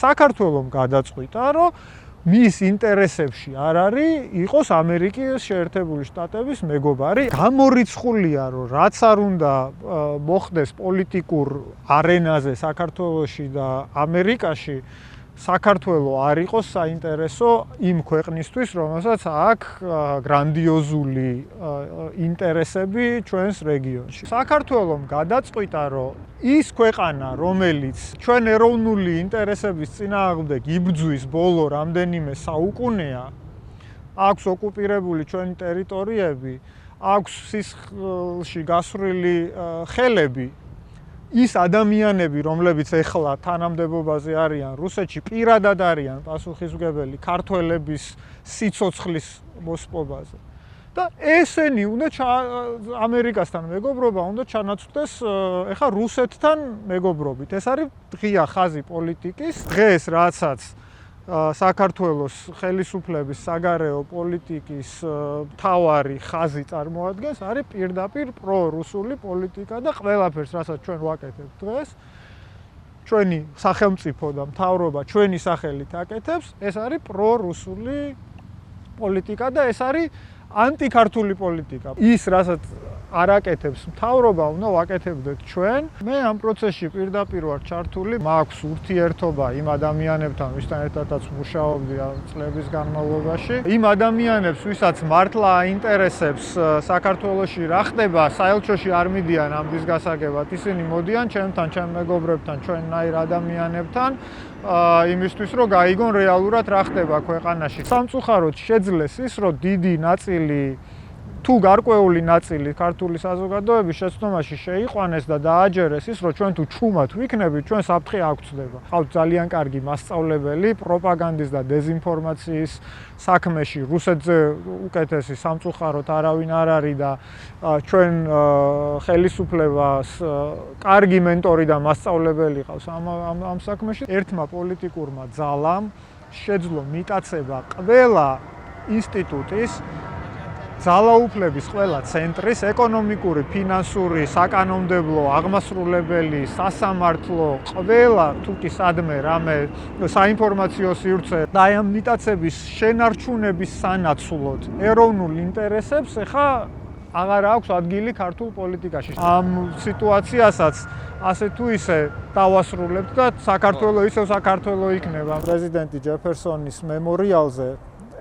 საქართველოს გადაწყვიტა, რომ მის ინტერესებში არ არის იყოს ამერიკის შეერთებული შტატების მეგობარი. გამორიცხულია, რომ რაც არ უნდა მოხდეს პოლიტიკურ არენაზე საქართველოში და ამერიკაში, საქართველოს არ იყოს საინტერესო იმ ქვეყნისთვის, რომელსაც აქვს გრანდიოზული ინტერესები ჩვენს რეგიონში. საქართველოს გადაწყვიტა, რომ ის ქვეყანა, რომელიც ჩვენ ეროვნული ინტერესების წინააღმდეგ იბრძვის ბოლო რამდენიმე საუკუნეა, აქვს ოკუპირებული ჩვენი ტერიტორიები, აქვს სისხლში გასვრილი ხელები, ის ადამიანები, რომლებიც ეხლა თანამდებობაზე არიან რუსეთში, პირადად არიან პასუხისმგებელი ქართველების სიცოცხლის მოსპობაზე. და ესენი უნდა ამერიკასთან მეგობრობა უნდა ჩანაცვლდეს ეხლა რუსეთთან მეგობრობით. ეს არის ღია ხაზი პოლიტიკის. დღეს რაცაც საქართველოს ხელისუფლების საგარეო პოლიტიკის მთავარი ხაზი წარმოადგენს, არის პირდაპირ პრორუსული პოლიტიკა და ყველაფერს, რასაც ჩვენ ვაკეთებთ დღეს, ჩვენი სახელმწიფო და მთავრობა ჩვენი სახელით აკეთებს, ეს არის პრორუსული პოლიტიკა და ეს არის ანტიქართული პოლიტიკა. ის, რასაც არ აკეთებს მთავრობა, უნდა ვაკეთებდეთ ჩვენ. მე ამ პროცესში პირდაპირ ვარ ჩართული, მაქვს ურთიერთობა იმ ადამიანებთან, ვისთან ერთადაც ვმუშაობდი წლების განმავლობაში. იმ ადამიანებს, ვისაც მართლა აინტერესებს საქართველოში რა ხდება, საელჩოში არ მიდიან ამის გასაგებად. ისინი მოდიან ჩემთან, ჩემ მეგობრებთან, ჩვენნაირ ადამიანებთან, იმისთვის, რომ გაიგონ რეალურად რა ხდება ქვეყანაში. სამწუხაროდ შეძლეს ის, რომ დიდი ნაწილი თუ გარკვეული ნაწილი ქართული საზოგადოების შეცდომაში შეიყვანეს და დააჯერეს ის, რომ ჩვენ თუ ჩუმად ვიქნებით, ჩვენ საფრთხე აგვწდება. ყავთ ძალიან კარგი მასწავლებელი პროპაგანდის და დეზინფორმაციის საქმეში, რუსეთზე უკეთესი სამწუხაროდ არავინ არ არის და ჩვენ ხელისუფლებას კარგი მენტორი და მასწავლებელი ყავს ამ საქმეში. ერთმა პოლიტიკურმა ძალამ შეძლო მიტაცება ყველა ინსტიტუტის ძალაუფლების ყველა ცენტრის, ეკონომიკური, ფინანსური, საკანონმდებლო, აღმასრულებელი, სასამართლო, ყველა თუკი სადმე რამე საინფორმაციო სივრცე და ამ მიტაცების შენარჩუნების სანაცვლოდ ეროვნულ ინტერესებს ეხა აღარ აქვს ადგილი ქართულ პოლიტიკაში. ამ სიტუაციასაც ასე თუ ისე დავასრულებთ და საქართველოს ისევ საქართველოს იქნება. პრეზიდენტი ჯეფერსონის მემორიალზე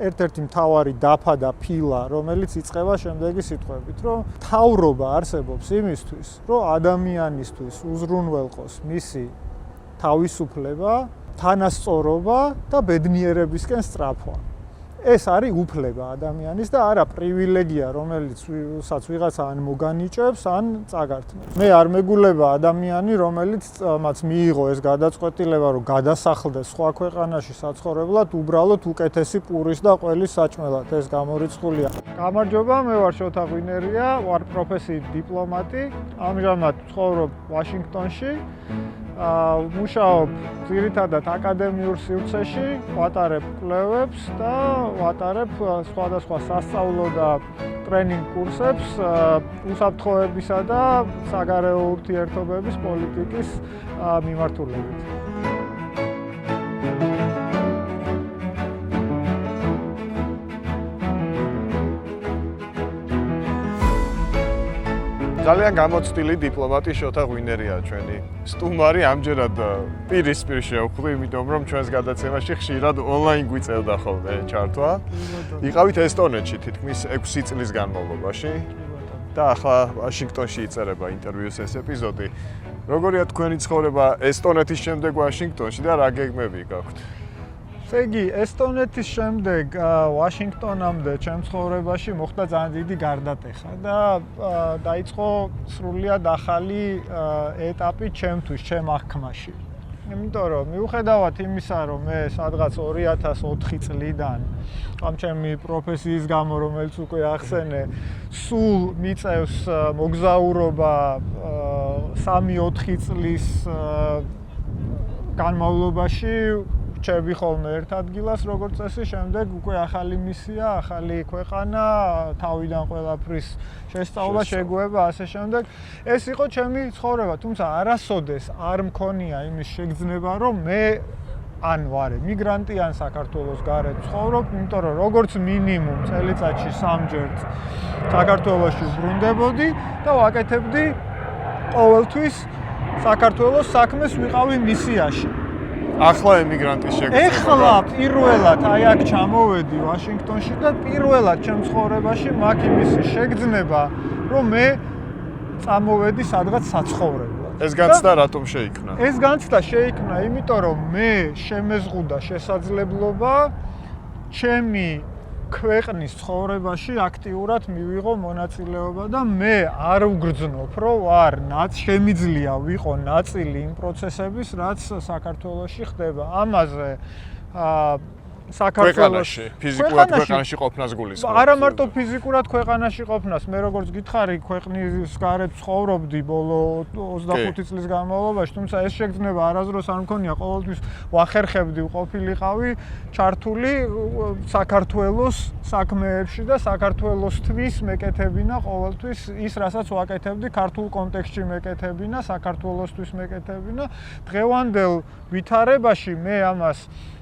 ერთ-ერთი მთავარი დაფა და ფილა, რომელიც იწყება შემდეგი სიტყვებით, რომ მთავრობა არსებობს იმისთვის, რომ ადამიანისთვის უზრუნველყოს მისი თავისუფლება, თანასწორობა და ბედნიერებისკენ სწრაფვა. ეს არის უფლება ადამიანის და არა პრივილეგია, რომელიცაც ვიღაცა ან მოგანიჭებს, ან წაგართმევს. მე არ მეგულება ადამიანი, რომელიც მას მიიღო ეს გადაწყვეტილება, რომ გადასახლდეს სხვა ქვეყანაში საცხოვრებლად, უბრალოდ უკეთესი პურის და ყველის საჭმელად. ეს გამორიცხულია. გამარჯობა, მე ვარ შოთა ღვინერია, ვარ პროფესიით დიპლომატი. ამჟამად ვცხოვრობ ვაშინგტონში. მუშაობ ძირითადად აკადემიურ სივრცეში, ვატარებ კვლევებს და ვატარებ სხვადასხვა სასწავლო და ტრენინგ კურსებს უსაფრთხოებისა და საგარეო ურთიერთობების პოლიტიკის მიმართულებით. ძალიან გამოცდილი დიპლომატი შოთა ღვინერია ჩვენი სტუმარი. ამჯერად პირისპირ შევხვდი, იმიტომ რომ ჩვენს გადაცემაში ხშირად ონლაინ გვიწევდა ხოლმე ჩართვა. იყავით ესტონეთში თითქმის 6 წლის განმავლობაში და ახლა ვაშინგტონში იწერება ინტერვიუს ეს ეპიზოდი. როგორია თქვენი ცხოვრება ესტონეთის შემდეგ ვაშინგტონში და რა გეგმები გაქვთ? იგი ესტონეთის შემდეგ ვაშინგტონამდე ჩემ ცხოვრებაში მოხდა ძალიან დიდი გარდატეხა და დაიწყო სრულიად ახალი ეტაპი ჩემთვის, ჩემ აღქმაში. იმიტომ რომ მიუხედავად იმისა, რომ მე სადღაც 2004 წლიდან ამ ჩემი პროფესიის გამო, რომელიც უკვე ახსენე, სულ მიწევს მოგზაურობა 3-4 წლის განმავლობაში რჩები ხოლმე ერთ ადგილას, როგორც წესი, შემდეგ უკვე ახალი მისია, ახალი ქვეყანა, თავიდან ყველაფრის შესწავლა, შეგუება, ასე შემდეგ. ეს იყო ჩემი ცხოვრება, თუმცა არასოდეს არ მქონია იმის შეგრძნება, რომ მე ან ვარ მიგრანტი, ან საქართველოს გარეთ ცხოვრობ, იმიტომ რომ როგორც მინიმუმ წელიწადში 3-ჯერ საქართველოში ვბრუნდებოდი და ვაკეთებდი ყოველთვის საქართველოს საქმეს ვიყავი მისიაში. ახლა ემიგრანტის შეგრძნება. ეხლა პირველად აი აქ ჩამოვედი ვაშინგტონში და პირველად ჩემ ცხოვრებაში მაქვს იმისი შეგრძნება, რომ მე წამოვედი სადღაც საცხოვრებლად. ეს განცდა რატომ შეიქმნა? ეს განცდა შეიქმნა, იმიტომ რომ მე შემეზღუდა შესაძლებლობა ჩემი ქვეყნის ცხოვრებაში აქტიურად მივიღო მონაწილეობა და მე არ ვგრძნობ, რომ ვარ შემიძლია ვიყო ნაწილი იმ პროცესების, რაც საქართველოში ხდება. ამაზე საქართველოში ფიზიკურად ქვეყანაში ყოფნას გულისხმობ. არა მარტო ფიზიკურად ქვეყანაში ყოფნას, მე როგორც გითხარი, ქვეყნის გარეთ ცხოვრობდი ბოლო 25 წლის განმავლობაში, თუმცა ეს შეგრძნება არასდროს არ მქონია, ყოველთვის ვახერხებდი ყოფილიყავი ჩართული საქართველოს საქმეებში და საქართველოსთვის მეკეთებინა ყოველთვის ის, რასაც ვაკეთებდი ქართულ კონტექსტში მეკეთებინა, საქართველოსთვის მეკეთებინა. დღევანდელ ვითარებაში მე ამას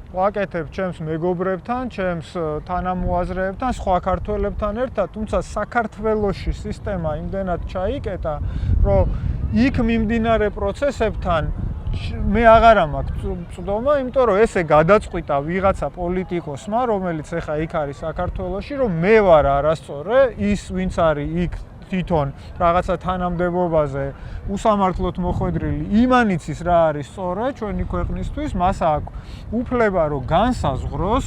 ვაკეთებ ჩემს მეგობრებთან, ჩემს თანამოაზრეებთან, სხვა ქართველებთან ერთად, თუმცა საქართველოში სისტემა იმდენად ჩაიკეტა, რომ იქ მიმდინარე პროცესებთან მე აღარა მაქვს წვდომა, იმიტომ რომ ესე გადაწყვიტა ვიღაცა პოლიტიკოსმა, რომელიც ახლა იქ არის საქართველოში, რომ მე ვარ არასწორე, ის ვინც არის იქ თვითონ რაღაცა თანამდებობაზე უსამართლოდ მოხვედრილი, იმანიცის რა არის სწორე ჩვენი ქვეყნისთვის, მას აქვს უფლება რომ განსაზღვროს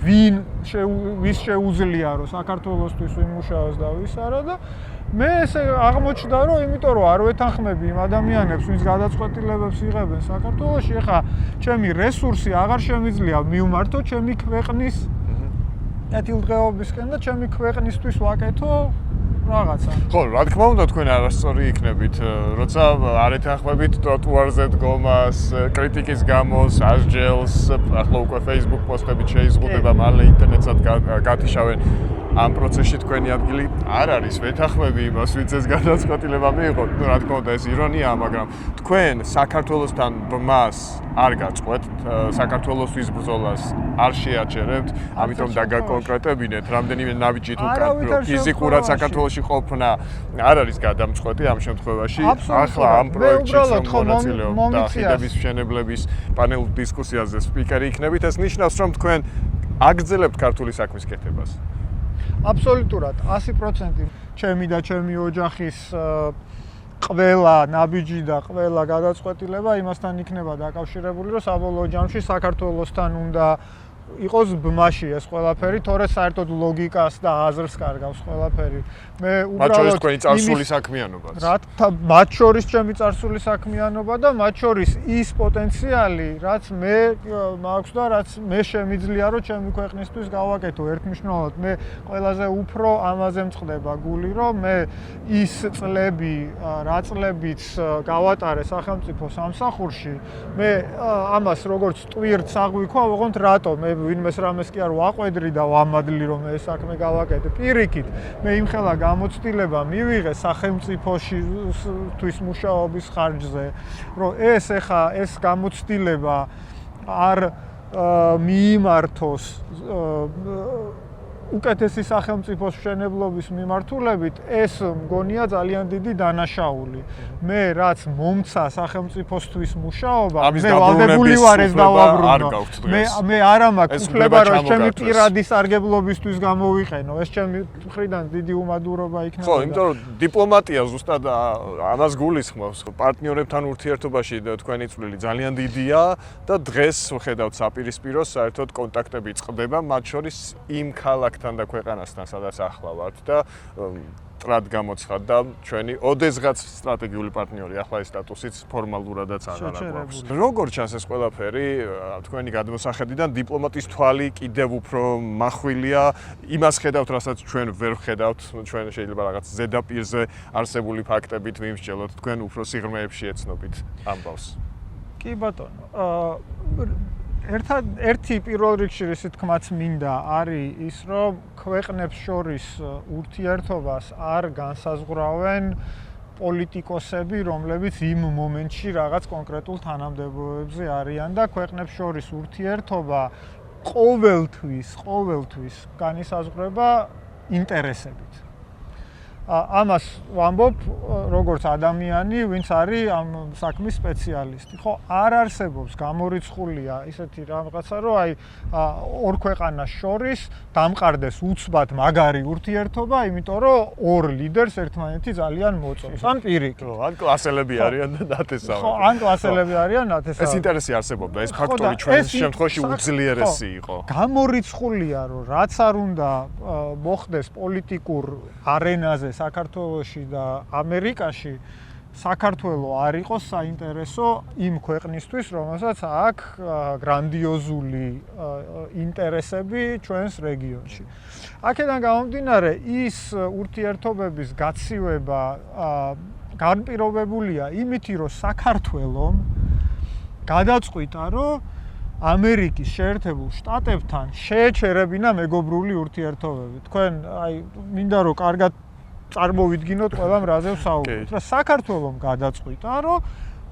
ვის შეუძლია რომ საქართველოსთვის ვიმუშაოს და ვის არა და მე ესე აღმოჩნდა რომ იმიტომ რომ არ ვეთანხმები იმ ადამიანებს, ვინც გადაწყვეტილებებს იღებენ საქართველოში, ეხა ჩემი რესურსი აღარ შემიძლია მივმართო ჩემი ქვეყნის კეთილდღეობისკენ და ჩემი ქვეყნისთვის ვაკეთო რაღაცა. ხო, რა თქმა უნდა თქვენ არასწორი იქნებით, როცა არ ეთანხმებით ტროტუარზე დგომას, კრიტიკის გამოს, ასჯელს, ახლა უკვე Facebook პოსტებით შეიზღუდება, მალე ინტერნეტსაც გათიშავენ. ამ პროცესში თქვენი ადგილი არ არის, ვეთანხმები იმას, ვინც ეს გადაწყვეტილება მიიღო. რა თქმა უნდა, ეს ირონიაა, მაგრამ თქვენ საქართველოსთან ბმას არ გაწყვეტთ, საქართველოსთვის ბრძოლას არ შეაჩერებთ, ამიტომ დაგაკონკრეტებინეთ, რამდენიმე ნაბიჯი თუ ფიზიკურად საქართველოში ყოფნა არ არის გადამწყვეტი ამ შემთხვევაში. ახლა ამ პროექტში მონაწილეობთ და ხიდების მშენებლების პანელ დისკუსიაზე სპიკერი იქნებით, ეს ნიშნავს, რომ თქვენ აგრძელებთ ქართული საქმის კეთებას. აბსოლუტურად 100% ჩემი და ჩემი ოჯახის ყველა ნაბიჯი და ყველა გადაწყვეტილება იმასთან იქნება დაკავშირებული, რომ საბოლოო ჯამში საქართველოსთან უნდა იყოს ბმაში ეს ყველაფერი, თორე საერთოდ ლოგიკას და აზრს კარგავს ყველაფერი. მე მათ შორის თქვენი წარსული საქმიანობაც. მათ შორის ჩემი წარსული საქმიანობა და მათ შორის ის პოტენციალი, რაც მე მაქვს და რაც მე შემიძლია რომ ჩემი ქვეყნისთვის გავაკეთო. ერთმნიშვნელოვნად მე ყველაზე უფრო ამაზე მწყდება გული, რომ მე ის წლები, რა წლებიც გავატარე სახელმწიფო სამსახურში, მე ამას როგორც ტვირთს აღვიქვა, ოღონდ რატო მე ვინმეს რამეს კი არ ვაყვედრი და ვამადლი რომ ეს საქმე გავაკეთე. პირიქით, მე იმხელა გამოცდილება მივიღე სახელმწიფოში თვის მუშაობის ხარჯზე, რომ ეს გამოცდილება არ მიიმართოს უკეთესი სახელმწიფოს მშენებლობის მიმართულებით, ეს მგონია ძალიან დიდი დანაშაული. მე რაც მომცა სახელმწიფოსთვის მუშაობა, მე ვალდებული ვარ ეს დავაბრუნო. მე არა მაქვს უფლება რომ ჩემი პირადი სარგებლობისთვის გამოვიყენო. ეს ჩემი მხრიდან დიდი უმადურობა იქნება. ხო, იმიტომ რომ დიპლომატია ზუსტად ამას გულისხმობს. პარტნიორებთან ურთიერთობაში თქვენი წვლილი ძალიან დიდია და დღეს ვხედავთ საპირისპიროს საერთოდ კონტაქტები წყდება, მათ შორის იმ ქალაქთან და ქვეყანასთან, სადაც ახლა ვართ და ტრად გამოცხადდა ჩვენი ოდესღაც სტრატეგიული პარტნიორი, ახლა ეს სტატუსიც ფორმალურადაც აღარ აქვს. როგორ ჩანს ეს ყველაფერი თქვენი გადმოსახედიდან დიპლომატის თვალი კიდევ უფრო მახვილია, იმას ხედავთ, რასაც ჩვენ ვერ ვხედავთ, ჩვენ შეიძლება რაღაც ზედაპირზე არსებული ფაქტებით ვიმსჯელოთ, თქვენ უფრო სიღრმეებში ეცნობით ამბავს. კი ბატონო, ერთი პირველ რიგში რისი თქმაც მინდა არის ის, რომ ქვეყნებს შორის ურთიერთობას არ განსაზღვრავენ პოლიტიკოსები, რომლებიც იმ მომენტში რაღაც კონკრეტულ თანამდებობებზე არიან და ქვეყნებს შორის ურთიერთობა ყოველთვის განისაზღვრება ინტერესებით. ამას ვამბობ როგორც ადამიანი, ვინც არის ამ საქმის სპეციალისტი. ხო, არ არსებობს გამორიცხულია ისეთი რაღაცა, რომ აი ორ ქვეყანას შორის დამყარდეს უცბად მაგარი ურთიერთობა, იმიტომ რომ ორ ლიდერს ერთმანეთი ძალიან მოწონს. ან პირიქით. ან კლასელები არიან და ნათესავენ. ხო, ან კლასელები არიან ნათესავენ. ეს ინტერესი არსებობდა, ეს ფაქტორი ჩვენს შემთხვევაში უძლიერესი იყო. გამორიცხულია, რომ რაც არ უნდა მოხდეს პოლიტიკურ არენაზე საქართველოში და ამერიკაში, საქართველო არ იყოს საინტერესო იმ ქვეყნისთვის, რომელსაც აქვს გრანდიოზული ინტერესები ჩვენს რეგიონში. აქედან გამომდინარე, ის ურთიერთობების გაცივება განპირობებულია იმით, რომ საქართველომ გადაწყვიტა, რომ ამერიკის შეერთებულ შტატებთან შეეჩერებინა მეგობრული ურთიერთობები. თქვენ აი მინდა რომ კარგად წარმოვიდგინოთ ყველამ რაზე ვსაუბრობთ. და საქართველომ გადაწყვიტა, რომ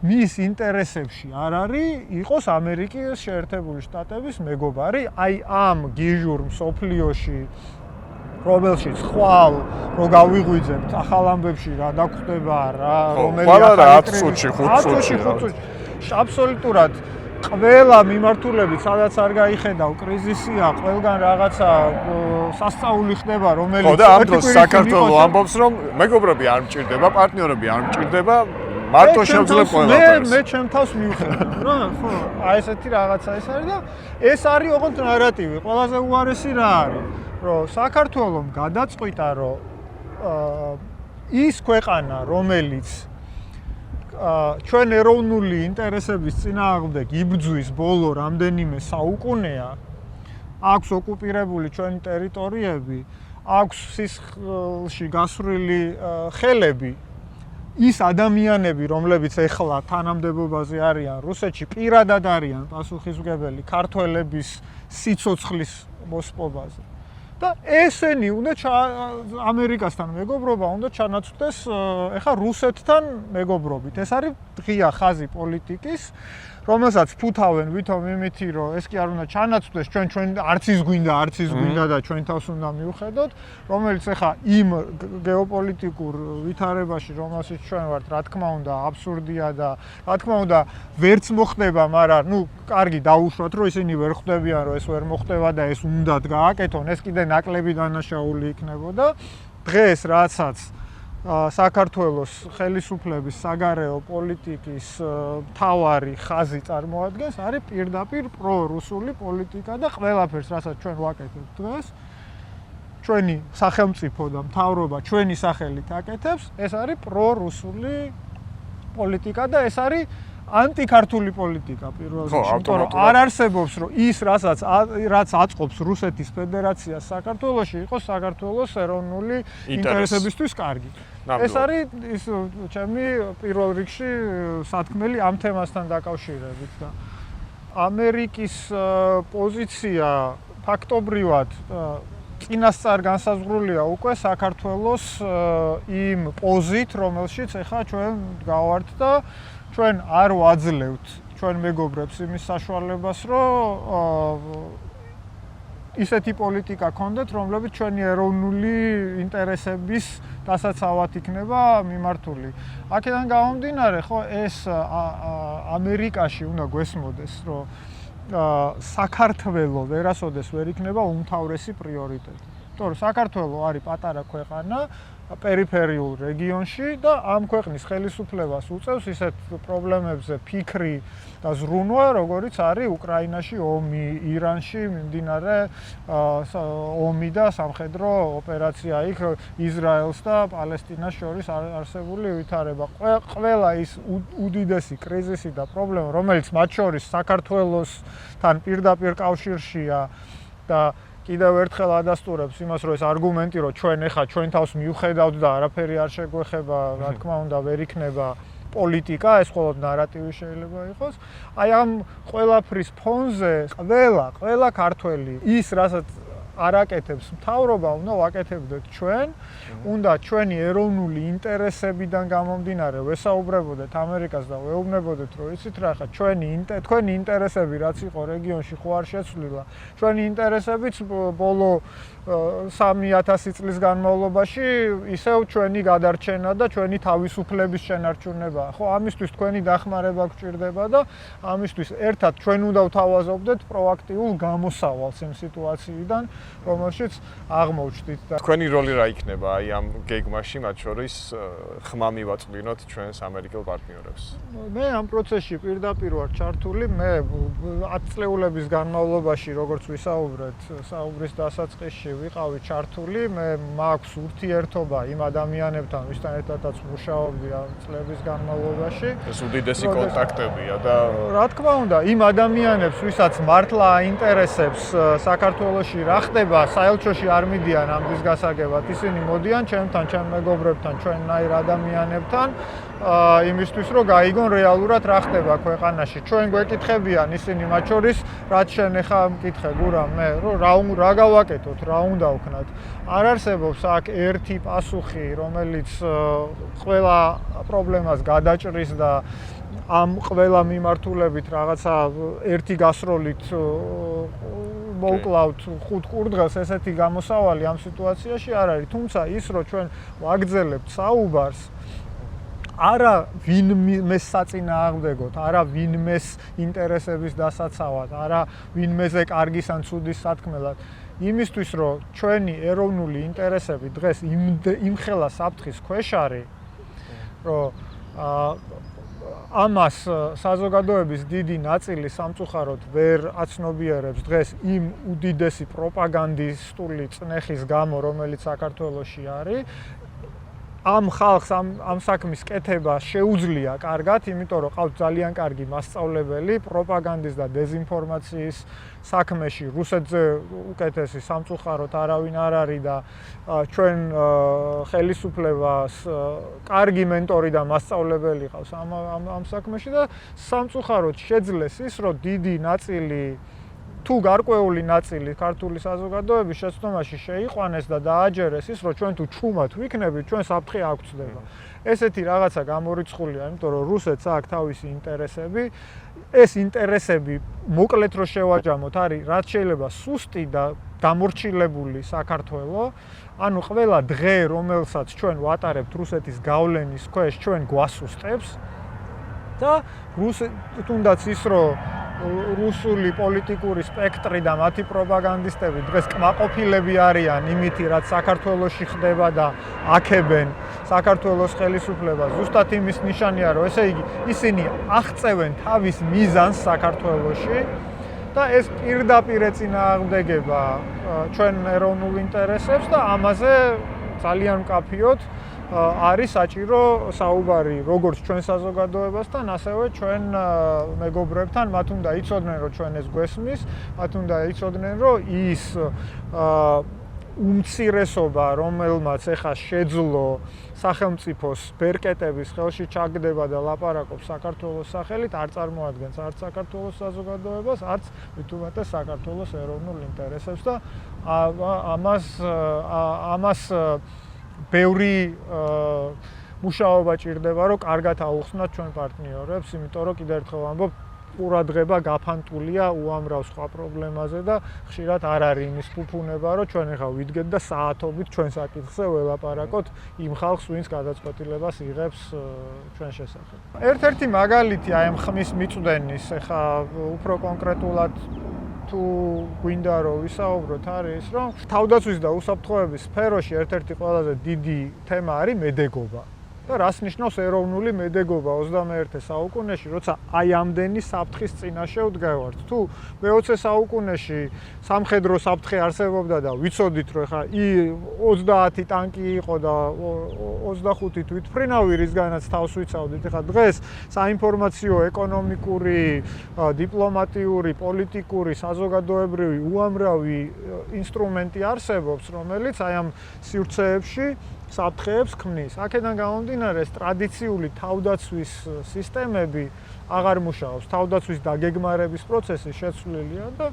მის ინტერესებში არ არის იყოს ამერიკის შეერთებული შტატების მეგობარი, აი ამ გიჟურ მსოფლიოში, რომელშიც ხვალ რო გავიღვიძებთ ახალ ამბებში რა დაგხვდება რა, რომელი ახალი 5 წუთში აბსოლუტურად ყველა მიმართულებით, სადაც არ გაიხედავ, კრიზისია, ყველგან რაღაცა სასწაული ხდება, რომელიც ხო და ამ დროს საქართველოს ამბობს, რომ მეგობრები არ მჭირდება, პარტნიორები არ მჭირდება, მარტო შევძლებ ყველაფერს. მე ჩემ თავს მივხვდი, რა, ხო, აი ესეთი რაღაცა ეს არის და ეს არის ოღონდ ნარატივი. ყველაზე უარესი რა არის, რომ საქართველოს გადაწყვიტა, რომ ის ქვეყანა, რომელიც ჩვენ ეროვნული ინტერესების წინააღმდეგ იბრძვის ბოლო რამდენიმე საუკუნეა, აქვს ოკუპირებული ჩვენი ტერიტორიები, აქვს სისხლში გასვრილი ხელები, ის ადამიანები, რომლებიც ეხლა თანამდებობაზე არიან რუსეთში, პირადად არიან პასუხისმგებელი ქართველების სიცოცხლის მოსპობაზე. და ესენი უნდა ამერიკასთან მეგობრობა უნდა ჩანაცვლდეს ეხა რუსეთთან მეგობრობით. ეს არის ღია ხაზი პოლიტიკის, რომელსაც ფუთავენ ვითომ იმითი, რომ ეს კი არ უნდა ჩანაცვლდეს, ჩვენ არც ის გვინდა და ჩვენ თავს უნდა მივხედოთ, რომელიც ეხა იმ გეოპოლიტიკურ ვითარებაში, რომელშიც ჩვენ ვართ, რა თქმა უნდა, აბსურდია და რა თქმა უნდა, ვერც მოხდება, მაგრამ ნუ კარგი დაუშვათ, რომ ისინი ვერ ხვდებიან, რომ ეს ვერ მოხდება და ეს უნდათ გააკეთონ, ეს კიდე ნაკლები დანაშაული იქნებოდა. დღეს რაცაც საქართველოს ხელისუფლების საგარეო პოლიტიკის მთავარი ხაზი წარმოადგენს, არის პირდაპირ პრორუსული პოლიტიკა და ყველაფერს, რასაც ჩვენ ვაკეთებთ დღეს, ჩვენი სახელმწიფო და მთავრობა ჩვენი სახელით აკეთებს, ეს არის პრორუსული პოლიტიკა და ეს არის ანტიქართული პოლიტიკა პირველ რიგში, იმიტომ რომ არ არსებობს, რომ ის რაც აწყობს რუსეთის ფედერაციას საქართველოში, იყოს საქართველოს ეროვნული ინტერესებისთვის კარგი. ეს არის ის ჩემი პირველ რიგში სათქმელი ამ თემასთან დაკავშირებით და ამერიკის პოზიცია ფაქტობრივად წინასწარ განსაზღვრულია უკვე საქართველოს იმ პოზით, რომელშიც ახლა ჩვენ გავართ და ჩვენ არ ვაძლევთ ჩვენ მეგობრებს იმის საშუალებას, რომ ისეთი პოლიტიკა გქონდეთ, რომლებიც ჩვენი ეროვნული ინტერესების დასაცავად იქნება მიმართული. აქედან გამომდინარე, ხო, ეს ამერიკაში უნდა გვესმოდეს, რომ საქართველო ვერასოდეს ვერ იქნება უმთავრესი პრიორიტეტი. იმიტომ რომ საქართველო არის პატარა ქვეყანა პერიფერიულ რეგიონში და ამ ქვეყნის ხელისუფლებას უწევს ისეთ პრობლემებზე ფიქრი და ზრუნვა, როგორიც არის უკრაინაში ომი, ირანში მიმდინარე ომი და სამხედრო ოპერაცია იქ ისრაელს და პალესტინას შორის არსებული ვითარება. ყველა ის უდიდესი კრიზისი და პრობლემა, რომელიც მათ შორის საქართველოსთან პირდაპირ კავშირშია და კიდევ ერთხელ ადასტურებს იმას, რომ ეს არგუმენტი, რომ ჩვენ თავს მივხედავთ და არაფერი არ შეგვეხება, რა თქმა უნდა, ვერ იქნება პოლიტიკა, ეს მხოლოდ ნარატივი შეიძლება იყოს. აი ამ ყველაფრის ფონზე ყველა ქართველი ის, რასაც არ აკეთებს მთავრობა, უნდა ვაკეთებდეთ ჩვენ, უნდა ჩვენი ეროვნული ინტერესებიდან გამომდინარე ვესაუბრებოდეთ ამერიკას და ვეუბნებოდეთ, რომ იცით რა, ხა თქვენი ინტერესები რაც იყო რეგიონში ხო არ შეცვლილა. ჩვენი ინტერესებიც ბოლო 3000 წლის განმავლობაში ისევ ჩვენი გადარჩენა და ჩვენი თავისუფლების შენარჩუნებაა. ხო, ამისთვის თქვენი დახმარება გვჭირდება და ამისთვის ერთად ჩვენ უნდა ვთავაზობდეთ პროაქტიულ გამოსავალს იმ სიტუაციიდან, რომელშიც აღმოჩნდით და თქვენი როლი რა იქნება აი ამ გეგმაში, მათ შორის ხმა მივაწვდინოთ ჩვენს ამერიკელ პარტნიორებს? მე ამ პროცესში პირდაპირ ვარ ჩართული, მე 10 წლეულების განმავლობაში, როგორც ვისაუბრეთ, საუბრის დასაწყისში ვიყავი ჩართული, მე მაქვს ურთიერთობა იმ ადამიანებთან, ვისთან ერთადაც მუშაობდი ამ წლების განმავლობაში. ეს უდიდესი კონტაქტებია და რა თქმა უნდა, იმ ადამიანებს, ვისაც მართლა აინტერესებს საქართველოში რა ხდება, საელჩოში არ მიდიან ამის გასაგებად, ისინი მოდიან ჩემთან, ჩემ მეგობრებთან, ჩვენნაირ ადამიანებთან, იმისთვის რომ გაიგონ რეალურად რა ხდება ქვეყანაში. ჩვენ გვეკითხებიან ისინი მათ შორის, რაც შენ ახლა მკითხე გურამ, მე რომ რა გავაკეთოთ, რა უნდა ვქნათ. არ არსებობს აქ ერთი პასუხი, რომელიც ყველა პრობლემას გადაჭრის და ამ ყველა მიმართულებით რაღაცა ერთი გასროლით მოვკლავთ 5 კურდღელს, ესეთი გამოსავალი ამ სიტუაციაში არ არის. თუმცა ის, რომ ჩვენ ვაგრძელებთ საუბარს, არა ვინმეს საწინააღმდეგოთ, არა ვინმეს ინტერესების დასაცავად, არა ვინმეზე კარგის ან ცუდის სათქმელად, იმისთვის, რომ ჩვენი ეროვნული ინტერესები დღეს იმხელა საფრთხის ქვეშ არის, რომ ამას საზოგადოების დიდი ნაწილი სამწუხაროდ ვერ აცნობიერებს დღეს იმ უდიდესი პროპაგანდისტული წნეხის გამო, რომელიც საქართველოში არის. ამ ხალხს ამ საქმის კეთება შეუძლია კარგად, იმიტომ რომ ყავთ ძალიან კარგი მასწავლებელი პროპაგანდის და დეზინფორმაციის საქმეში. რუსეთზე უკეთესი სამწუხაროდ არავინ არ არის და ჩვენ ხელისუფლებას კარგი მენტორი და მასწავლებელი ყავს ამ საქმეში და სამწუხაროდ შეძლეს ის, რომ დიდი ნაწილი თუ გარკვეული ნაწილი ქართული საზოგადოების შეცდომაში შეიყვანეს და დააჯერეს ის, რომ ჩვენ თუ ჩუმად ვიქნებით, ჩვენ საფრთხე არ გვწდება. ესეთი რაღაცა გამორიცხულია, იმიტომ რომ რუსეთს აქვს თავისი ინტერესები. ეს ინტერესები მოკლედ რო შევაჯამოთ, არის რაც შეიძლება სუსტი და დამორჩილებული საქართველო. ანუ ყველა დღე, რომელსაც ჩვენ ვატარებთ რუსეთის გავლენის ქვეშ, ჩვენ გვასუსტებს და თუნდაც ის, რომ რუსული პოლიტიკური სპექტრი და მათი პროპაგანდისტები დღეს კმაყოფილები არიან იმითი, რაც საქართველოში ხდება და აქებენ საქართველოს ხელისუფლებას. ზუსტად იმის ნიშანია, რომ ესე იგი ისინი აღწევენ თავის მიზანს საქართველოში და ეს პირდაპირ ეწინააღმდეგება ჩვენ ეროვნულ ინტერესებს და ამაზე ძალიან მკაფიოდ არის საჭირო საუბარი როგორც ჩვენ საზოგადოებასთან, ასევე ჩვენ მეგობრებთან, მათ უნდა იცოდნენ, რომ ჩვენ ეს გვესმის, მათ უნდა იცოდნენ, რომ ის უმცირესობა, რომელმაც ეხა შეძლო სახელმწიფოს ბერკეტების ხელში ჩაგდება და ლაპარაკობს საქართველოს სახელით, არ წარმოადგენს არც საქართველოს საზოგადოებას, არც მით უმეტეს საქართველოს ეროვნულ ინტერესებს და ამას ბევრი მუშაობა ჭირდება, რომ კარგად აუხსნათ ჩვენ პარტნიორებს, იმიტომ რომ კიდევ ერთხელ ვამბობ, ყურადღება გაფანტულია უამრავ სხვა პრობლემაზე და ხშირად არ არის იმის ფუფუნება, რომ ჩვენ ახლა ვიდგეთ და საათობით ჩვენ საკითხზე ველაპარაკოთ იმ ხალხს, ვინც გადაწყვეტილებას იღებს ჩვენ შესახებ. ერთ-ერთი მაგალითი აი ამ ხმის მიწვდენის, ახლა უფრო კონკრეტულად თუ გვინდა რომ ვისაუბროთ, არის რომ თავდაცვის და უსაფრთხოების სფეროში ერთ-ერთი ყველაზე დიდი თემა არის მედეგობა. და რას ნიშნავს ეროვნული მედეგობა 21 საუკუნეში, როცა აი ამდენი საფრთხის წინაშე ვდგევართ. თუ მე-20 საუკუნეში სამხედრო საფრთხე არსებობდა და ვიცოდით, რომ ხა 30 ტანკი იყო და 25 თვითმფრინავი, რისგანაც თავს ვიცავდით. ხა დღეს საინფორმაციო, ეკონომიკური, დიპლომატიური, პოლიტიკური, საზოგადოებრივი უამრავი ინსტრუმენტი არსებობს, რომელიც აი ამ სივრცეებში საფრთხეებს ქმნის. აქედან გამომდინარე, ტრადიციული თავდაცვის სისტემები აღარ მუშაობს. თავდაცვის დაგეგმარების პროცესი შეცვლილია და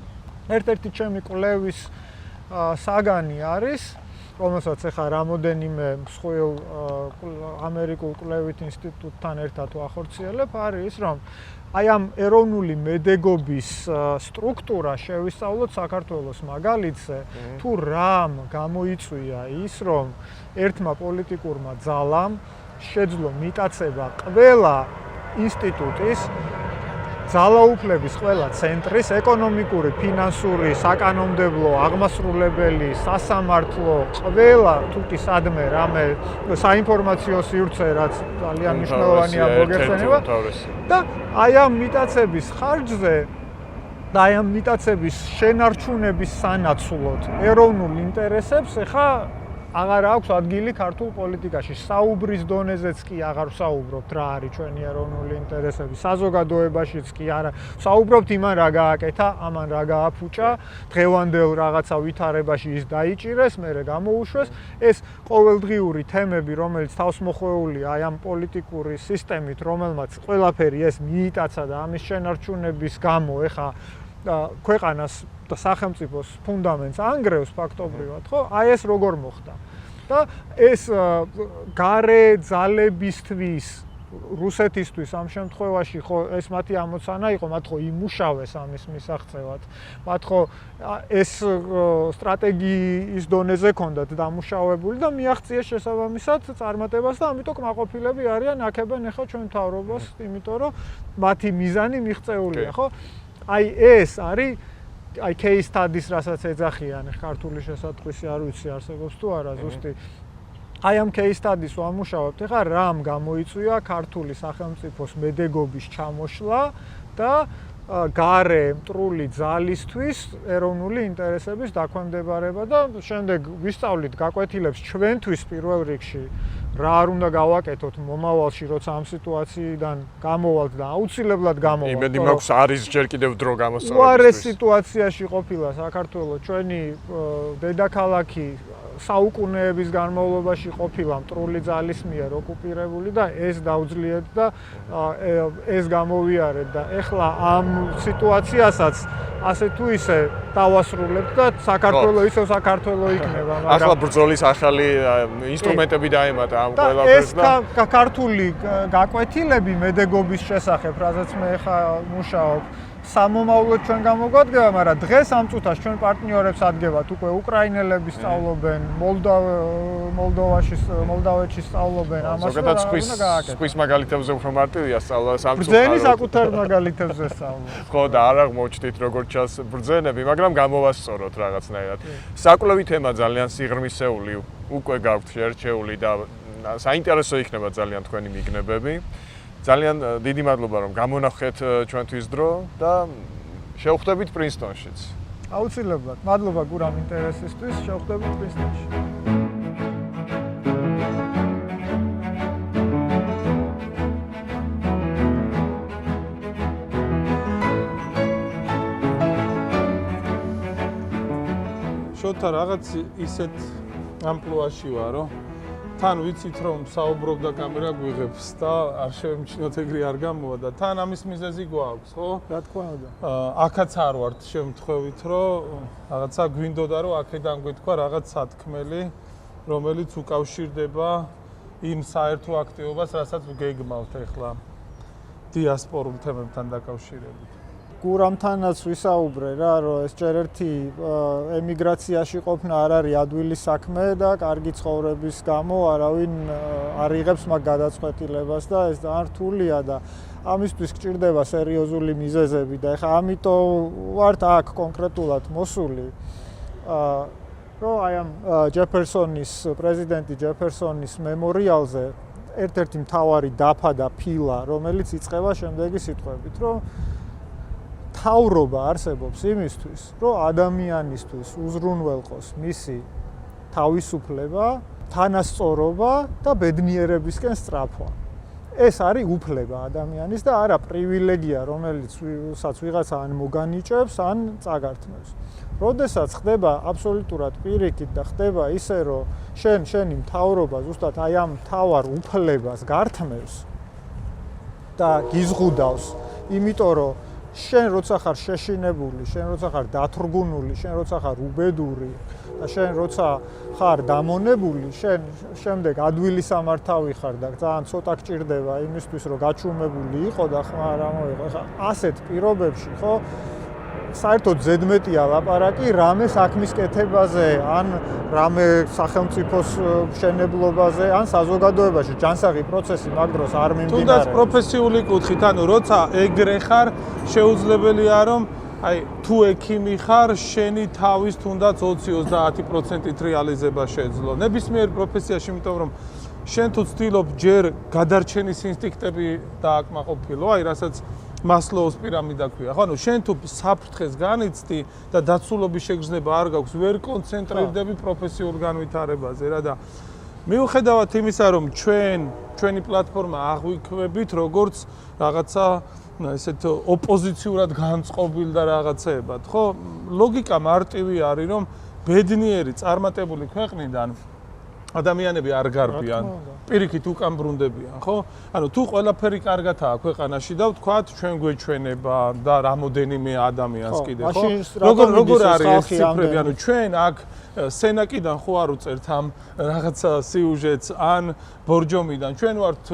ერთ-ერთი ჩემი კვლევის საგანი არის, რომელსაც ახლა რამოდენიმე მსხვილ ამერიკულ კვლევით ინსტიტუტთან ერთად ვახორციელებ, არის ის, რომ აი ამ ეროვნული მედეგობის სტრუქტურა შევისწავლოთ საქართველოს მაგალითზე, თუ რამ გამოიწვია ის, რომ ერთმა პოლიტიკურმა ძალამ შეძლო მიტაცება ყველა ინსტიტუტის, ძალაუფლების ყველა ცენტრის, ეკონომიკური, ფინანსური, საკანონმდებლო, აღმასრულებელი, სასამართლო, ყველა თუკი სადმე რამე საინფორმაციო სივრცე, რაც ძალიან მნიშვნელოვანია მოგეხსენება და აი ამ მიტაცების ხარჯზე და აი ამ მიტაცების შენარჩუნების სანაცვლოდ ეროვნულ ინტერესებს ახლა აღარ აქვს ადგილი ქართულ პოლიტიკაში. საუბრის დონეზეც კი აღარ ვსაუბრობთ რა არის ჩვენი ეროვნული ინტერესები. საზოგადოებაშიც კი არა. ვსაუბრობთ იმან რა გააკეთა, ამან რა გააფუჭა, დღევანდელ რაღაცა ვითარებაში ის დაიჭირეს, მერე გამოუშვეს. ეს ყოველდღიური თემები, რომელიც თავს მოხვეულია აი ამ პოლიტიკური სისტემით, რომელმაც ყველაფერი ეს მიიტაცა და ამის შენარჩუნების გამო ეხა ქვეყანას და სახელმწიფოს ფუნდამენტს ანგრევს ფაქტობრივად, ხო? აი ეს როგორ მოხდა. და ეს გარე ძალებისთვის, რუსეთისთვის ამ შემთხვევაში ხო ეს მათი ამოცანა იყო, მათ ხო იმუშავეს ამის მისაღწევად. მათ ხო ეს სტრატეგიის დონეზე ჰქონდათ დამუშავებული და მიაღწიეს შესაბამისად წარმატებას და ამიტომ კმაყოფილები არიან აქებენ ახლა ჩვენ მთავრობას, იმიტომ რომ მათი მიზანი მიღწეულია, ხო? აი ეს არის აი case studies, რასაც ეძახიან ქართული შესატყვისი, არ ვიცი არსებობს თუ არა ზუსტი. აი ამ case studies ვამუშავებთ, ეხლა რამ გამოიწვია ქართული სახელმწიფოს მედეგობის ჩამოშლა და გარე მტრული ძალისთვის ეროვნული ინტერესების დაქვემდებარება და შემდეგ ვისწავლით გაკვეთილებს ჩვენთვის პირველ რიგში რა არ უნდა გავაკეთოთ მომავალში, როცა ამ სიტუაციიდან გამოვალთ და აუცილებლად გამოვალთ. იმედი მაქვს არის ჯერ კიდევ დრო გამოსწორებისთვის. უარეს სიტუაციაში ყოფილა საქართველო, ჩვენი დედაქალაქი საუკუნეების განმავლობაში ყოფილა მტრული ძალის მიერ ოკუპირებული და ეს დაუძლიეთ და ეს გამოვიარეთ და ეხლა ამ სიტუაციასაც ასე თუ ისე დავასრულებთ და საქართველო ისევ საქართველო იქნება, მაგრამ ახლა ბრძოლის ახალი ინსტრუმენტები დაემატა ამ ყველაფერს და ეს ქართული გაკვეთილები მედეგობის შესახებ, რაზეც მე ახლა მუშაობ, სამომავლოდ ჩვენ გამოგვადგება, მაგრამ დღეს ამ წუთას ჩვენ პარტნიორებს ადგებათ უკვე უკრაინელები სწავლობენ, მოლდოვეთში სწავლობენ, ამას რა უნდა გააკეთოთ. სხვის მაგალითებზე უფრო მარტივია სწავლა სამწუხაროდ. ბრძენის საკუთარ მაგალითებზე სწავლა. ხო და არ აღმოჩნდით როგორ ჩანს ბრძენები, მაგრამ გამოვასწოროთ რაღაცნაირად. საკვლევი თემა ძალიან სიღრმისეული უკვე გაქვთ შერჩეული და საინტერესო იქნება ძალიან თქვენი მიგნებები. ძალიან დიდი მადლობა რომ გამონახეთ ჩვენთვის დრო და შევხვდებით პრინსტონშიც. აუცილებლად. მადლობა გურამ ინტერესისთვის, შევხვდებით პრინსტონში. შოთა რაღაც ისეთ ამპლუაში ვარო. თან ვიცით რომ საუბრობ და კამერა გვიღებს და არ შევემჩნიოთ ეგრე არ გამოვა და თან ამის მიზეზი გვაქვს, ხო? რა თქმა უნდა. აქაც არ ვართ შემთხვევით, რომ რაღაცა გვინდოდა რომ აქედან გვეთქვა რაღაც სათქმელი, რომელიც უკავშირდება იმ საერთო აქტივობას, რასაც გეგმავთ ახლა დიასპორულ თემებთან დაკავშირებით. გურამთანაც ვისაუბრე რა, რომ ეს ჯერ ერთი ემიგრაციაში ყოფნა არ არის ადვილი საქმე და კარგი ცხოვრების გამო არავინ არ იღებს მაგ გადაწყვეტილებას და ეს ძალიან რთულია და ამისთვის გჭირდება სერიოზული მიზეზები და ეხლა ამიტომ ვართ აქ კონკრეტულად მოსული. რომ აი ამ ჯეფერსონის, პრეზიდენტი ჯეფერსონის მემორიალზე ერთ-ერთი მთავარი დაფა და ფილა, რომელიც იწყება შემდეგი სიტყვებით, რომ თავრობა არსებობს იმისთვის, რომ ადამიანისთვის უზრუნველყოს მისი თავისუფლება, თანასწორობა და ბედნიერებისკენ სწრაფვა. ეს არის უფლება ადამიანის და არა პრივილეგია, რომელიცაც ვიღაცა ან მოგანიჭებს, ან წაგართმევს. როდესაც ხდება აბსოლუტურად პირიქით და ხდება ისე, რომ შენი მთავრობა ზუსტად აი ამ მთავარ უფლებას გართმევს და გიზღუდავს, იმიტომ რომ შენ როცა ხარ შეშინებული, შენ როცა ხარ დათრგუნული, შენ როცა ხარ უბედური და შენ როცა ხარ დამონებული, შენ შემდეგ ადვილი სამართავი ხარ და ძალიან ცოტა გჭირდება იმისთვის, რომ გაჩუმებული იყო და ხმა რა მოიღო. ეხლა ასეთ პირობებში, ხო? საერთოდ ზედმეტია ლაპარაკი რამე საქმის კეთებაზე, ან რამე სახელმწიფოს მშენებლობაზე, ან საზოგადოებაში ჯანსაღი პროცესი მაგ დროს არ მიმდინარეობს. თუნდაც პროფესიული კუთხით, ანუ როცა ეგრე ხარ, შეუძლებელია რომ აი თუ ექიმი ხარ, შენი თავის თუნდაც 20-30%-ით რეალიზება შეძლო. ნებისმიერ პროფესიაში, იმიტომ რომ შენ თუ ცდილობ ჯერ გადარჩენის ინსტინქტები დააკმაყოფილო, აი რასაც მასლოუს პირამიდა ქვია. ხო, ანუ შენ თუ საფრთხეს განიცდი და დაცულობის შეგრძნება არ გაქვს, ვერ კონცენტრირდები პროფესიულ განვითარებაზე რა და მიუხედავად იმისა, რომ ჩვენი პლატფორმა აღვიქვებით როგორც რაღაცა ესეთ ოპოზიციურად განწყობილ და რაღაცეებად, ხო? ლოგიკა მარტივი არის, რომ ბედნიერი წარმატებული ქვეყნიდან ადამიანები არ გარბიან, პირიქით უკან ბრუნდებიან, ხო? ანუ თუ ყველაფერი კარგათაა ქვეყანაში და ვთქვათ, ჩვენ გვეჩვენება და რამოდენიმე ადამიანს კიდე, ხო? როგორ არის ეს ციფრები? ანუ ჩვენ აქ სენაკიდან ხო არ უწერთ ამ რაღაცა სიუჟეტს ან ბორჯომიდან. ჩვენ ვართ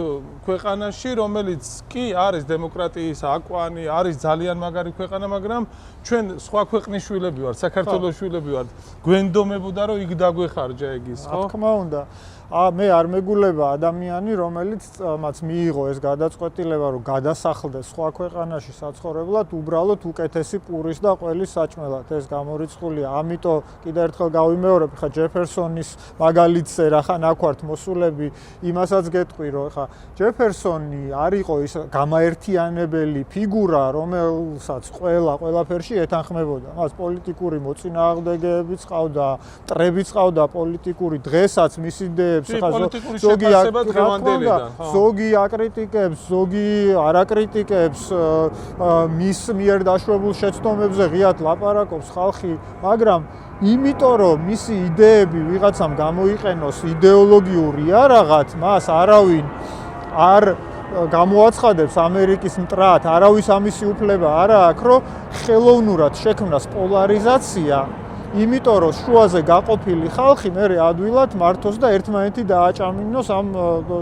ქვეყანაში, რომელიც კი არის დემოკრატიის აკვანი, არის ძალიან მაგარი ქვეყანა, მაგრამ ჩვენ სხვა ქვეყნის შვილები ვართ, საქართველოს შვილები ვართ. გვენდომებოდა რომ იქ დაგვეხარჯა ეგის, ხო? რა თქმა უნდა. მე არ მეგულება ადამიანი, რომელიც მას მიიღო ეს გადაწყვეტილება, რომ გადასახლდეს სხვა ქვეყანაში საცხოვრებლად, უბრალოდ უკეთესი პურის და ყველის საჭმელად. ეს გამორიცხულია. ამიტომ კიდევ ერთხელ გავიმეორებ, ხა ჯეფერსონის მაგალითზე რახან აქ ვართ მოსულები, იმასაც გეტყვი, რომ ხა ჯეფერსონი არ იყო ის გამაერთიანებელი ფიგურა, რომელსაც ყველაფერში ეთანხმებოდა. მას პოლიტიკური მოწინააღმდეგეებიც ყავდა, მტრებიც ყავდა პოლიტიკური, დღესაც მის იდეებს ზოგი აკრიტიკებს, ზოგი არ აკრიტიკებს, მის მიერ დაშვებულ შეცდომებზე ღიად ლაპარაკობს ხალხი, მაგრამ იმიტომ რომ მისი იდეები ვიღაცამ გამოიყენოს იდეოლოგიური არაღაც, მას არავინ არ გამოაცხადებს ამერიკის მტრად, არავის ამისი უფლება არ აქვს, რომ ხელოვნურად შექმნას პოლარიზაცია. იმიტომ რომ შუაზე გაყოფილი ხალხი მერე ადვილად მართოს და ერთმანეთი დააჭამინოს ამ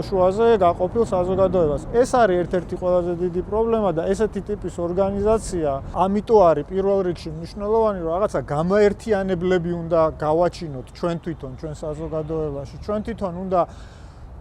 შუაზე გაყოფილ საზოგადოებას. ეს არის ერთ-ერთი ყველაზე დიდი პრობლემა და ესეთი ტიპის ორგანიზაცია, ამიტომ არის პირველ რიგში მნიშვნელოვანი, რომ რაღაცა გამაერთიანებლები უნდა გავაჩინოთ ჩვენ თვითონ, ჩვენ საზოგადოებაში. ჩვენ თვითონ უნდა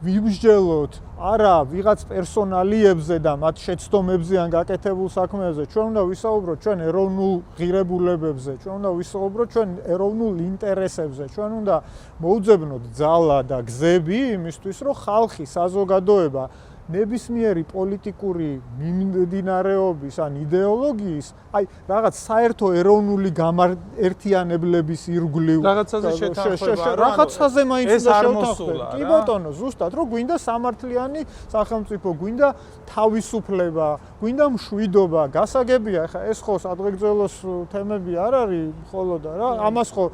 ვიმსჯელოთ არა ვიღაც პერსონალიებზე და მათ შეცდომებზე ან გაკეთებულ საქმეებზე, ჩვენ უნდა ვისაუბროთ ჩვენ ეროვნულ ღირებულებებზე, ჩვენ უნდა ვისაუბროთ ჩვენ ეროვნულ ინტერესებზე, ჩვენ უნდა მოუძებნოთ ძალა და გზები იმისთვის, რომ ხალხი, საზოგადოება ნებისმიერი პოლიტიკური მიმდინარეობის ან იდეოლოგიის, აი რაღაც საერთო ეროვნული გამაერთიანებლების ირგვლივ რაღაცაზე შეთანხმება, რაღაცაზე მაინც ეს არ მოსულა. კი ბატონო, ზუსტად, რომ გვინდა სამართლიანი სახელმწიფო, გვინდა თავისუფლება, გვინდა მშვიდობა, გასაგებია, ხა ეს ხო სადღეგრძელოს თემები არ არის მხოლოდ რა, ამას ხო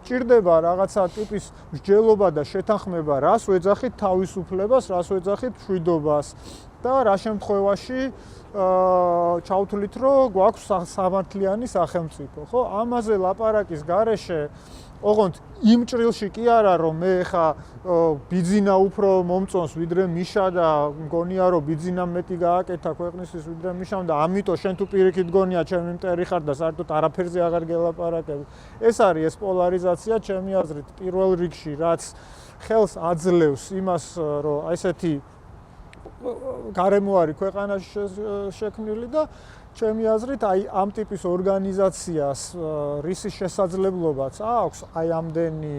ჭირდება რაღაცა ტიპის მსჯელობა და შეთანხმება, რას ვეძახით თავისუფლებას, რას ვეძახით მშვიდობას და რა შემთხვევაში ჩავთვლით, რომ გვაქვს სამართლიანი სახელმწიფო, ხო? ამაზე ლაპარაკის გარეშე ოღონდ იმ ჭრილში კი არა, რომ მე ხა ბიძინა უფრო მომწონს ვიდრე მიშა და მგონია რომ ბიძინამ მეტი გააკეთა ქვეყნისთვის ვიდრე მიშამ და ამიტომ შენ თუ პირიქით გონია ჩემი მტერი ხარ და საერთოდ არაფერზე აღარ გელაპარაკები. ეს არის ეს პოლარიზაცია ჩემი აზრით პირველ რიგში, რაც ხელს აძლევს იმას, რომ ესეთი გარემო არის ქვეყანაში შექმნილი და ჩემი აზრით აი ამ ტიპის ორგანიზაციას რისი შესაძლებლობაც აქვს აი ამდენი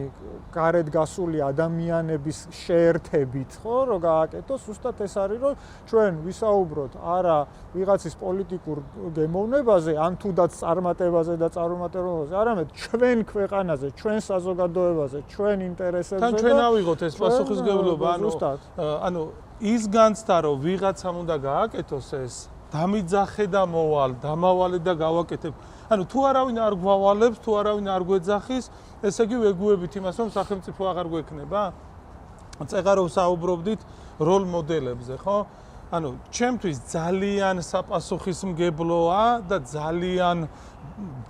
გარეთ გასული ადამიანების შეერთებით, ხო, რომ გააკეთოს, ზუსტად ეს არის, რომ ჩვენ ვისაუბროთ არა ვიღაცის პოლიტიკურ გემოვნებაზე, ან თუნდაც წარმატებაზე და წარუმატებლობაზე, არამედ ჩვენ ქვეყანაზე, ჩვენ საზოგადოებაზე, ჩვენ ინტერესებზე. თან ჩვენ ავიღოთ ეს პასუხისმგებლობა, ანუ ის განცდა, რომ ვიღაცამ უნდა გააკეთოს ეს დამიძახე და მოვალ, დამავალე და გავაკეთებ. ანუ თუ არავინ არ გვავალებს, თუ არავინ არ გვეძახის, ესე იგი ვეგუებით იმას, რომ სახელმწიფო აღარ გვექნება. წეღარო საუბრობდით როლ მოდელებზე, ხო? ანუ ჩემთვის ძალიან საპასუხისმგებლოა და ძალიან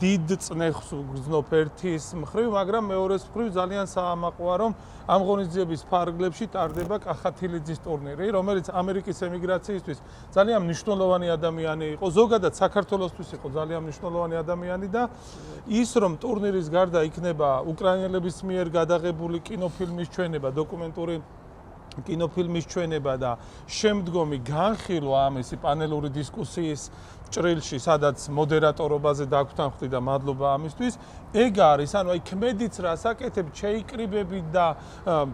დიდ წნეხს უგრძნობ ერთის მხრივ, მაგრამ მეორეს მხრივ ძალიან საამაყოა, რომ ამ ღონისძიების ფარგლებში ტარდება კახათილიძის ტურნირი, რომელიც ამერიკის ემიგრაციისთვის ძალიან მნიშვნელოვანი ადამიანი იყო, ზოგადად საქართველოსთვის იყო ძალიან მნიშვნელოვანი ადამიანი და ის რომ ტურნირის გარდა იქნება უკრაინელების მიერ გადაღებული კინოფილმის ჩვენება, დოკუმენტური კინოფილმის ჩვენება და შემდგომი განხილვა ამისი პანელური დისკუსიის ჭრილში, სადაც მოდერატორობაზე დაგვთანხმდი და მადლობა ამისთვის. ეგ არის, ანუ აი ქმედიც რას აკეთებ, შეიკრიბები და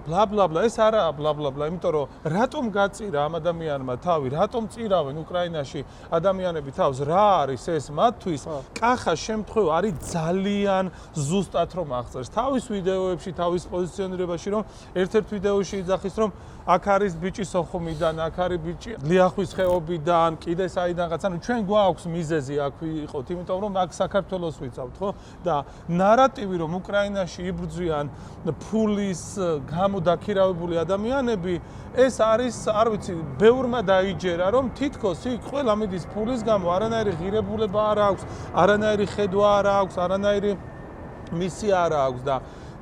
ბლა ბლა ბლა, ეს არაა ბლა ბლა ბლა, იმიტომ რომ რატომ გაწირა ამ ადამიანმა თავი, რატომ წირავენ უკრაინაში ადამიანები თავს, რა არის ეს მათთვის? კახა შემთხვევა არის ძალიან ზუსტად რომ აღწერს. თავის ვიდეოებში, თავის პოზიციონირებაში რომ ერთ-ერთ ვიდეოში იძახის რომ აქ არის ბიჭი სოხუმიდან, აქ არის ბიჭი ლიახვის ხეობიდან, კიდე საიდანღაც, ანუ ჩვენ გვაქვს მიზეზი აქ ვიყოთ, იმიტომ რომ აქ საქართველოს ვიცავთ, ხო? და ნარატივი რომ უკრაინაში იბრძვიან ფულის გამო დაქირავებული ადამიანები, ეს არის, არ ვიცი, ბევრმა დაიჯერა, რომ თითქოს იქ ყველა მიდის ფულის გამო, არანაირი ღირებულება არ აქვს, არანაირი ხედვა არ აქვს, არანაირი მისია არ აქვს და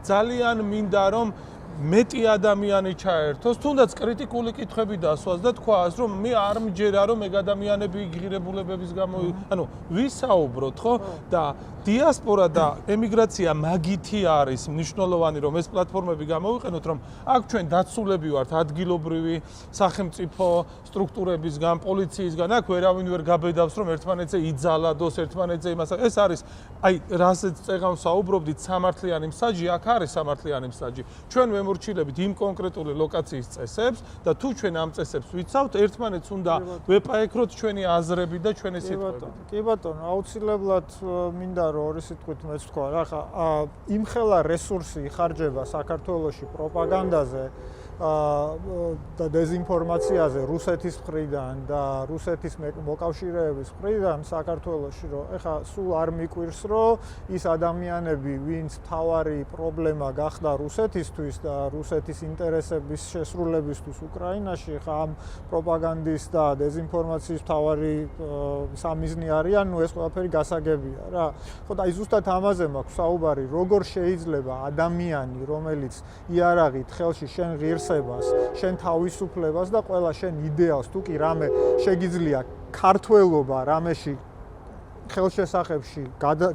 ძალიან მინდა რომ მეტი ადამიანი ჩაერთოს, თუნდაც კრიტიკული კითხვები დასვას და თქვას, რომ მე არ მჯერა, რომ ეგ ადამიანები ღირებულებების გამო, ანუ ვისაუბროთ, ხო? და დიასპორა და ემიგრაცია მაგითი არის მნიშვნელოვანი, რომ ეს პლატფორმები გამოვიყენოთ, რომ აქ ჩვენ დაცულები ვართ ადგილობრივი სახელმწიფო სტრუქტურებისგან, პოლიციისგან, აქ ვერავინ ვერ გაბედავს, რომ ერთმანეთზე იძალადოს, ერთმანეთზე იმას. ეს არის, აი, რასაც წეღავს საუბრობდით, სამართლიანი მსაჯი, აქ არის სამართლიანი მსაჯი. ჩვენ ვემორჩილებით იმ კონკრეტული ლოკაციის წესებს და თუ ჩვენ ამ წესებს ვიცავთ, ერთმანეთს უნდა ვეპაექროთ ჩვენი აზრები და ჩვენი სიტყვები. კი ბატონო, აუცილებლად მინდა რომ ორი სიტყვით მეც თქვა, რა ხა იმხელა რესურსი იხარჯება საქართველოში პროპაგანდაზე და დეზინფორმაციაზე რუსეთის მხრიდან და რუსეთის მოკავშირეების მხრიდან საქართველოში, რომ ეხა სულ არ მიკვირს, რომ ის ადამიანები, ვინც თავარი პრობლემა გახდა რუსეთისთვის და რუსეთის ინტერესების შესრულებისთვის უკრაინაში, ხა ამ პროპაგანდის და დეზინფორმაციის თავარი სამიზნე არიან, ნუ ეს ყველაფერი გასაგებია რა. ხო და აი ზუსტად ამაზე მაქვს საუბარი, როგორ შეიძლება ადამიანი, რომელიც იარაღით ხელში შენ ღირსებას, შენ თავისუფლებას და ყველა შენ იდეალს, თუ კი რამე შეგიძლია ქართველობა რამეში ხელშესახებში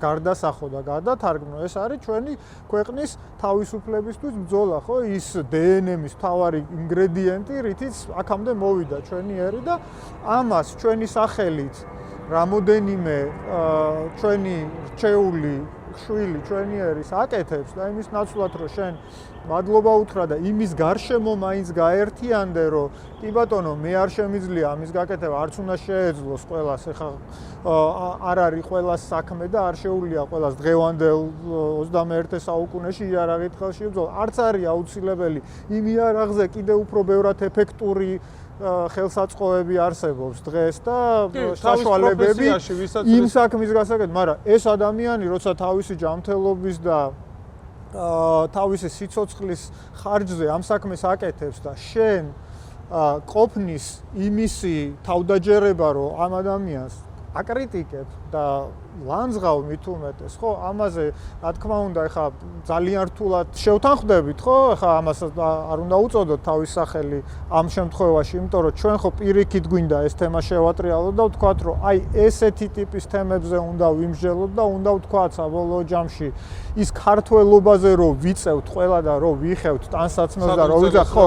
გარდასახო და გადათარგმნო, ეს არის ჩვენი ქვეყნის თავისუფლებისთვის ბრძოლა, ხო? ის დნმ-ის მთავარი ინგრედიენტი, რითიც აქამდე მოვიდა ჩვენი ერი და ამას ჩვენი სახელით რამოდენიმე ჩვენი რჩეული შვილი ჩვენი ერის აკეთებს და იმის ნაცვლად რომ შენ მადლობა უთხრა და იმის გარშემო მაინც გაერთიანდე, რომ კი ბატონო, მე არ შემიძლია ამის გაკეთება, არც უნდა შეეძლოს ყველას, ეხა არ არის ყველას საქმე და არ შეუძლია ყველას დღევანდელ 21 საუკუნეში იარაღით ხელში იბრძოლა. არც არის აუცილებელი იმ იარაღზე კიდევ უფრო ბევრად ეფექტური ხელსაწყოები არსებობს დღეს და საშუალებები იმ საქმის გასაგებად, მაგრამ ეს ადამიანი, როცა თავისი ჯანმრთელობის და თავისი სიცოცხლის ხარჯზე ამ საქმეს აკეთებს და შენ ყოფნის იმისი თავდაჯერება, რომ ამ ადამიანს აკრიტიკებ და ლანძღავ მით უმეტეს, ხო? ამაზე, რა თქმა უნდა, ეხა ძალიან რთულად შევთანხმდებით, ხო? ეხა ამას არ უნდა უწოდოთ თავის სახელი ამ შემთხვევაში, იმიტომ რომ ჩვენ ხო პირიქით გვინდა ეს თემა შევატრიალოთ და ვთქვათ, რომ აი ესეთი ტიპის თემებზე უნდა ვიმსჯელოთ და უნდა ვთქვათ საბოლოო ჯამში ის ქართველობაზე რომ ვიწევთ ყველა და რომ ვიხევთ ტანსაცმელს და რომ ვიძახ, ხო?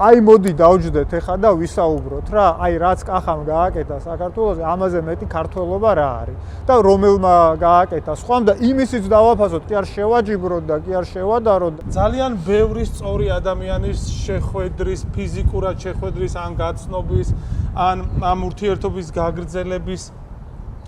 აი მოდი დავჯდეთ ეხა და ვისაუბროთ რა, აი რაც კახამ გააკეთა საქართველოში, ამაზე მეტი ქართველობა რა არის და რომელმა გააკეთა სხვამ და იმისიც დავაფასოთ, კი არ შევაჯიბროთ და კი არ შევადაროთ. ძალიან ბევრი სწორი ადამიანის შეხვედრის, ფიზიკურად შეხვედრის ან გაცნობის, ან ამ ურთიერთობის გაგრძელების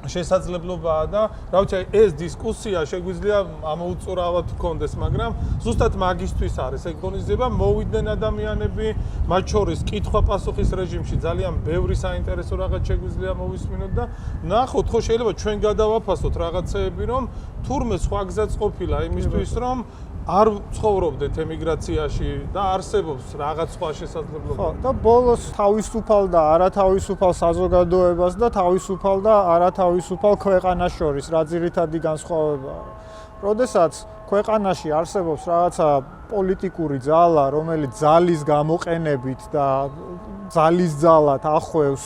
შესაძლებლობაა და რა ვიცი, ეს დისკუსია შეგვიძლია ამოუწურავად გქონდეს, მაგრამ ზუსტად მაგისთვის არის ეგ ღონისძიება, მოვიდნენ ადამიანები, მათ შორის კითხვა-პასუხის რეჟიმში ძალიან ბევრი საინტერესო რაღაც შეგვიძლია მოვისმინოთ და ნახოთ, ხო შეიძლება ჩვენ გადავაფასოთ რაღაცეები, რომ თურმე სხვა გზაც ყოფილა იმისთვის, რომ არ ცხოვრობდეთ ემიგრაციაში და არსებობს რაღაც სხვა შესაძლებლობა. ხო, და ბოლოს თავისუფალ და არათავისუფალ საზოგადოებას და თავისუფალ და არათავისუფალ ქვეყანას შორის რა ძირითადი განსხვავებაა. როდესაც ქვეყანაში არსებობს რაღაცა პოლიტიკური ძალა, რომელიც ძალის გამოყენებით და ძალის ძალად ახვევს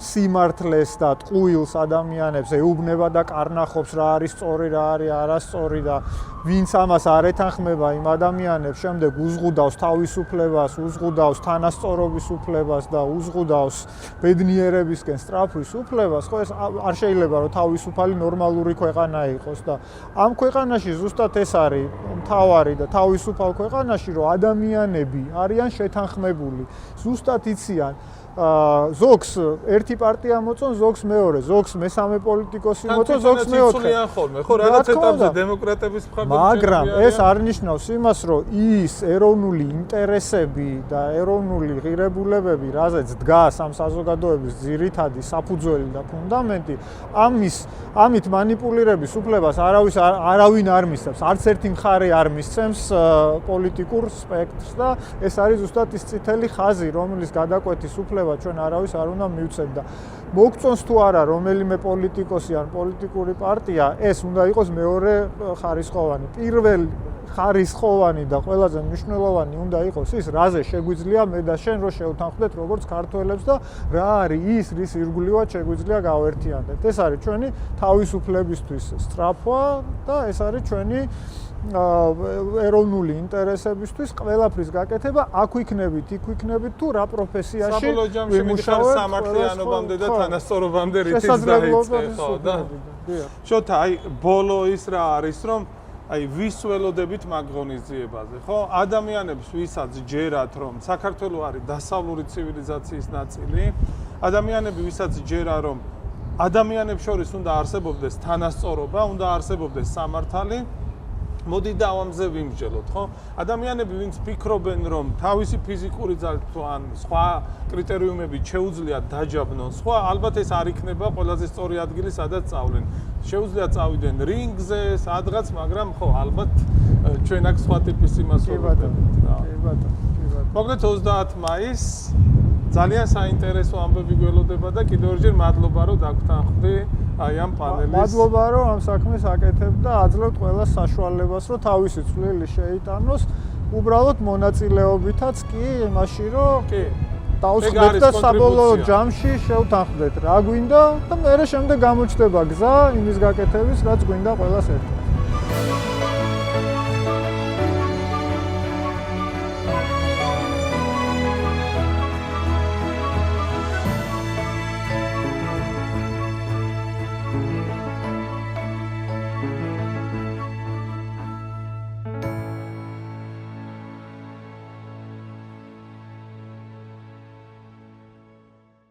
სიმართლეს და ტყუილს ადამიანებს ეუბნება და კარნახობს რა არის სწორი, რა არის არასწორი და ვინც ამას არ ეთანხმება იმ ადამიანებს შემდეგ უზღუდავს თავისუფლებას, უზღუდავს თანასწორობის უფლებას და უზღუდავს ბედნიერებისკენ სწრაფვის უფლებას, ხო ეს არ შეიძლება რომ თავისუფალი ნორმალური ქვეყანა იყოს და ამ ქვეყანაში ზუსტად ეს არის მთავარი და თავისუფალ ქვეყანაში რომ ადამიანები არიან შეთანხმებული, ზუსტად იციან ზოგს ერთი პარტია მოწონს, ზოგს მეორე, ზოგს მესამე პოლიტიკოსი მოწონს, ზოგს მეოთხე. ხო, რაღაც ეტაპზე დემოკრატების მხარდამჭერები მაგრამ ეს არ ნიშნავს იმას, რომ ის ეროვნული ინტერესები და ეროვნული ღირებულებები, რაზეც დგას ამ საზოგადოების ძირითადი საფუძველი და ფუნდამენტი, ამით манипуლირების უფლებას არავინ არ მისცემს, არც ერთი მხარე არ მისცემს პოლიტიკურ სპექტრს და ეს არის ზუსტად ის წითელი ხაზი, რომლის გადაკვეთის უფლება ჩვენ არავის არ უნდა მივცეთ და მოგწონს თუ არა რომელიმე პოლიტიკოსი ან პოლიტიკური პარტია, ეს უნდა იყოს მეორე ხარისხოვანი. პირველ ხარისხოვანი და ყველაზე მნიშვნელოვანი უნდა იყოს ის, რაზე შეგვიძლია მე და შენ რომ შევთანხმდეთ როგორც ქართველებს და რა არის ის, რის ირგვლივად შეგვიძლია გავერთიანდეთ. ეს არის ჩვენი თავისუფლებისთვის სწრაფვა და ეს არის ჩვენი ეროვნული ინტერესებისთვის ყველაფრის გაკეთება, აქ ვიქნებით, იქ ვიქნებით თუ რა პროფესიაში საბოლოო ჯამში მიხარ სამართლიანობამდე და თანასწორობამდე რითიც დაიწყე, ხო და შოთა, აი ბოლო ის რა არის, რომ აი ვის ველოდებით მაგ ღონისძიებაზე, ხო? ადამიანებს ვისაც ჯერათ, რომ საქართველოს არის დასავლური ცივილიზაციის ნაწილი, ადამიანები ვისაც ჯერა, რომ ადამიანებს შორის უნდა არსებობდეს თანასწორობა, უნდა არსებობდეს სამართალი, მოდი დავამზე ვიმსჯელოთ, ხო? ადამიანები ვინც ფიქრობენ, რომ თავისი ფიზიკური ძალით თუ ან სხვა კრიტერიუმებით შეუძლიათ დაჯაბნონ, სხვა ალბათ ეს არ იქნება ყველაზე სწორი ადგილი, სადაც წავლენ. შეუძლია წავიდნენ რინგზე, სადღაც, მაგრამ ხო, ალბათ ჩვენ აქ სხვა ტიპის იმას ვუყურებთ. კი ბატონო. მოკლედ 30 მაისს ძალიან საინტერესო ამბები გველოდება და კიდევ ერთხელ მადლობა რომ დაგვთანხმდი აი ამ პანელის. მადლობა რომ ამ საქმეს აკეთებ და აძლევთ ყველას საშუალებას რომ თავისი წვლილი შეიტანოს, უბრალოდ მონაწილეობითაც კი იმაში რომ კი დაუსხდეთ და საბოლოო ჯამში შევთანხმდეთ რა გვინდა და მერე შემდეგ გამოჩნდება გზა იმის გაკეთების, რაც გვინდა ყველას ერთად.